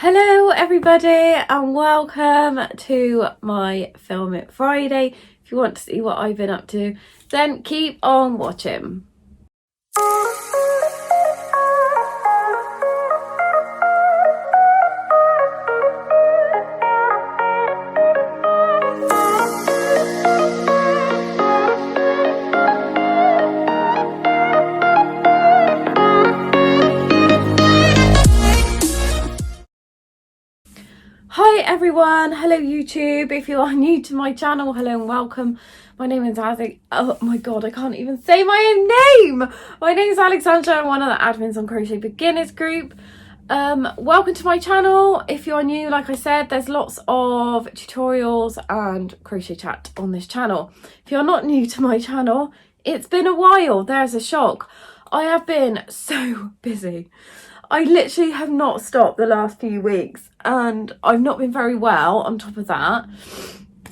Hello everybody and welcome to my Film It Friday. If you want to see what I've been up to, then keep on watching. Hi everyone, hello YouTube. If you are new to my channel, hello and welcome. My name is oh my god, I can't even say my own name. My name is Alexandra. I'm one of the admins on Crochet Beginners group. Welcome to my channel. If you are new, like I said, there's lots of tutorials and crochet chat on this channel. If you're not new to my channel, it's been a while. There's a shock. I have been so busy. I literally have not stopped the last few weeks and I've not been very well on top of that.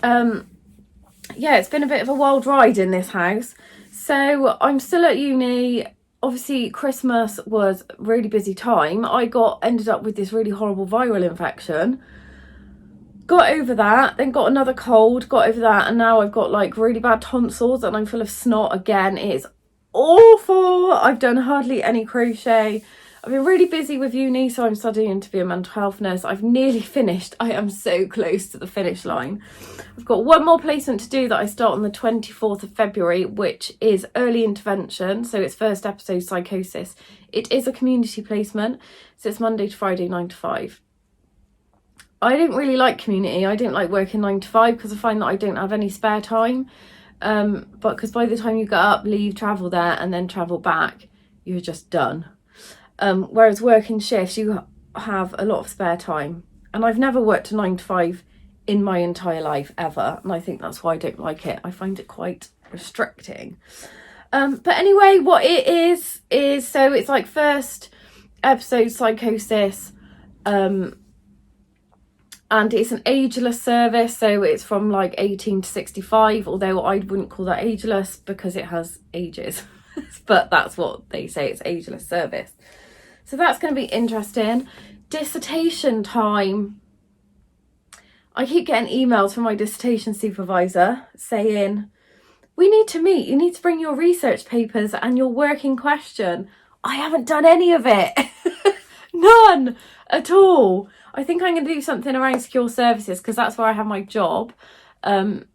Yeah, it's been a bit of a wild ride in this house. So I'm still at uni. Obviously Christmas was a really busy time. I ended up with this really horrible viral infection. Got over that, then got another cold, got over that, and now I've got like really bad tonsils and I'm full of snot again. It is awful. I've done hardly any crochet. I've been really busy with uni, so I'm studying to be a mental health nurse. I've nearly finished. I am so close to the finish line. I've got one more placement to do that I start on the 24th of February, which is early intervention. So it's first episode psychosis. It is a community placement. So it's Monday to Friday, 9 to 5. I didn't really like community. I didn't like working 9 to 5 because I find that I don't have any spare time. But because by the time you get up, leave, travel there and then travel back, you're just done. Whereas working shifts, you have a lot of spare time. And I've never worked a 9 to 5 in my entire life ever. And I think that's why I don't like it. I find it quite restricting. But anyway, what it is, so it's like first episode psychosis. And it's an ageless service. So it's from like 18 to 65, although I wouldn't call that ageless because it has ages. But that's what they say, it's ageless service. So that's going to be interesting. Dissertation time. I keep getting emails from my dissertation supervisor saying, we need to meet. You need to bring your research papers and your working question. I haven't done any of it. None at all. I think I'm going to do something around secure services because that's where I have my job when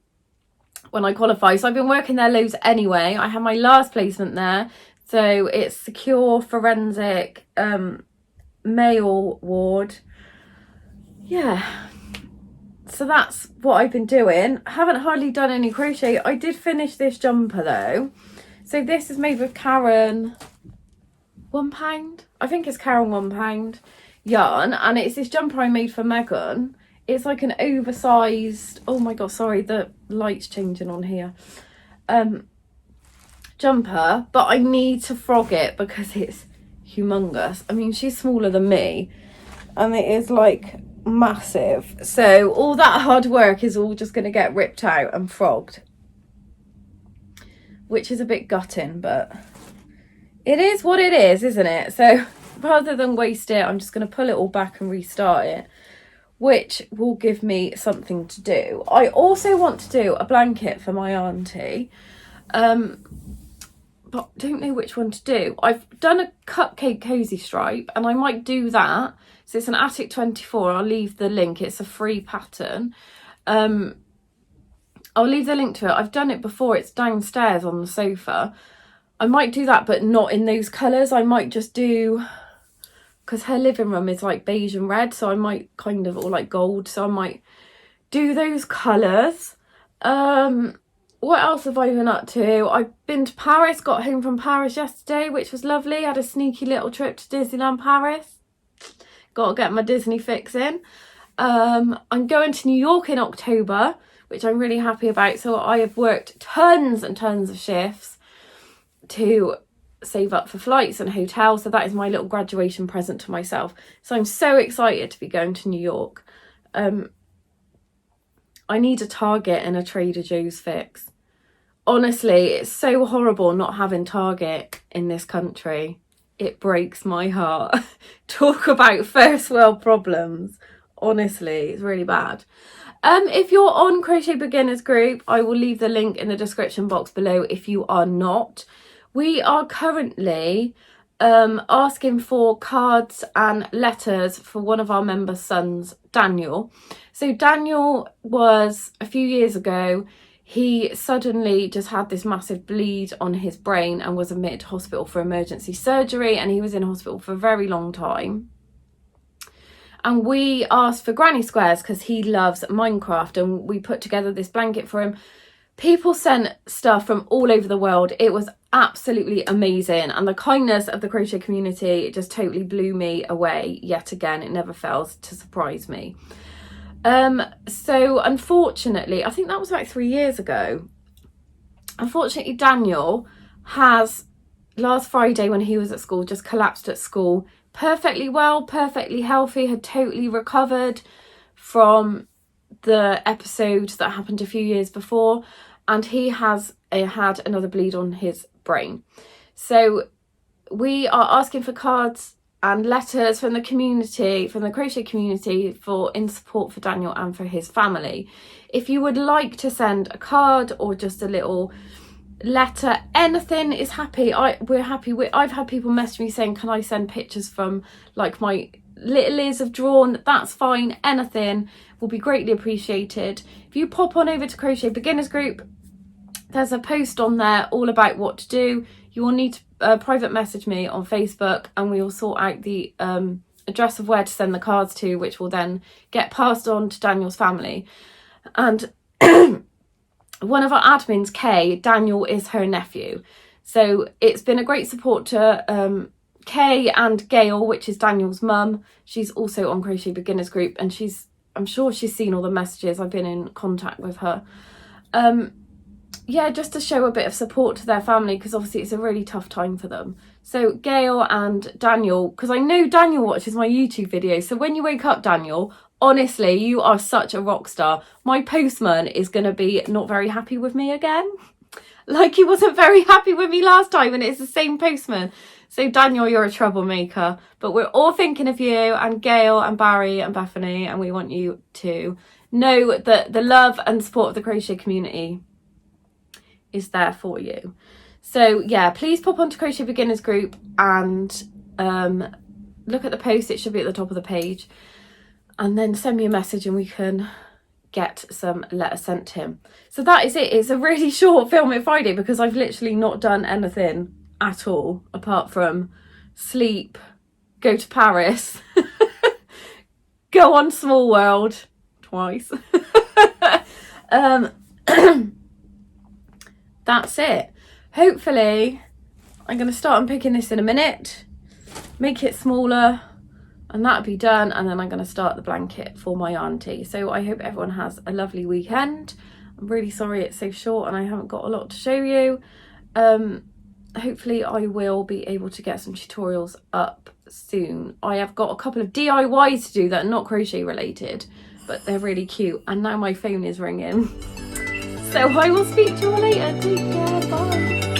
I qualify. So I've been working there loads anyway. I had my last placement there. So it's secure forensic male ward. Yeah. So that's what I've been doing. I haven't hardly done any crochet. I did finish this jumper though. So this is made with Karen £1. I think it's Karen £1 yarn. And it's this jumper I made for Megan. It's like an oversized, oh my god, sorry, the light's changing on here. Jumper, but I need to frog it because it's humongous. I mean, she's smaller than me and it is like massive. So all that hard work is all just going to get ripped out and frogged, which is a bit gutting, but it is what it is, isn't it? So rather than waste it, I'm just going to pull it all back and restart it, which will give me something to do. I also want to do a blanket for my auntie, but don't know which one to do. I've done a cupcake cozy stripe and I might do that. So it's an Attic 24. I'll leave the link. It's a free pattern. I'll leave the link to it. I've done it before. It's downstairs on the sofa. I might do that, but not in those colours. I might just do, because her living room is like beige and red, so I might kind of, or like gold, so I might do those colours. What else have I been up to? I've been to Paris, got home from Paris yesterday, which was lovely. Had a sneaky little trip to Disneyland Paris. Got to get my Disney fix in. I'm going to New York in October, which I'm really happy about. So I have worked tons and tons of shifts to save up for flights and hotels. So that is my little graduation present to myself. So I'm so excited to be going to New York. I need a Target and a Trader Joe's fix. Honestly, it's so horrible not having Target in this country. it breaks my heart. Talk about first world problems. Honestly, it's really bad. If you're on Crochet Beginners group, I will leave the link in the description box below if you are not. We are currently asking for cards and letters for one of our members' sons, Daniel. So Daniel was, a few years ago, he suddenly just had this massive bleed on his brain and was admitted to hospital for emergency surgery, and he was in hospital for a very long time. And we asked for granny squares because he loves Minecraft, and we put together this blanket for him. People sent stuff from all over the world. It was absolutely amazing, and the kindness of the crochet community just totally blew me away yet again. It never fails to surprise me. So unfortunately, I think that was like 3 years ago. Unfortunately, Daniel has, last Friday when he was at school, just collapsed at school. Perfectly well, perfectly healthy, had totally recovered from the episode that happened a few years before, and he has had another bleed on his brain. So we are asking for cards and letters from the community, from the crochet community, in support for Daniel and for his family. If you would like to send a card or just a little letter, anything is happy. We're happy. I've had people message me saying, can I send pictures from like my little ears have drawn? That's fine. Anything will be greatly appreciated. If you pop on over to Crochet Beginners group, there's a post on there all about what to do. You will need to private message me on Facebook, and we will sort out the address of where to send the cards to, which will then get passed on to Daniel's family. And one of our admins, Kay, Daniel is her nephew. So it's been a great support to Kay and Gail, which is Daniel's mum. She's also on Crochet Beginners group, and I'm sure she's seen all the messages. I've been in contact with her. Yeah, just to show a bit of support to their family, because obviously it's a really tough time for them. So Gail and Daniel, because I know Daniel watches my YouTube videos, so when you wake up, Daniel, honestly, you are such a rock star. My postman is going to be not very happy with me again. Like he wasn't very happy with me last time, and it's the same postman. So Daniel, you're a troublemaker. But we're all thinking of you, and Gail and Barry and Bethany, and we want you to know that the love and support of the crochet community is there for you. So yeah, please pop onto Crochet Beginners group and look at the post. It should be at the top of the page, and then send me a message and we can get some letters sent to him. So that is it. It's a really short Film It Friday because I've literally not done anything at all apart from sleep, go to Paris, go on Small World twice. That's it. Hopefully I'm going to start unpicking this in a minute, make it smaller, and that'll be done, and then I'm going to start the blanket for my auntie. So I hope everyone has a lovely weekend. I'm really sorry it's so short and I haven't got a lot to show you. Hopefully I will be able to get some tutorials up soon. I have got a couple of DIYs to do that are not crochet related, but they're really cute. And now my phone is ringing. So I will speak to you all later. Take care. Bye.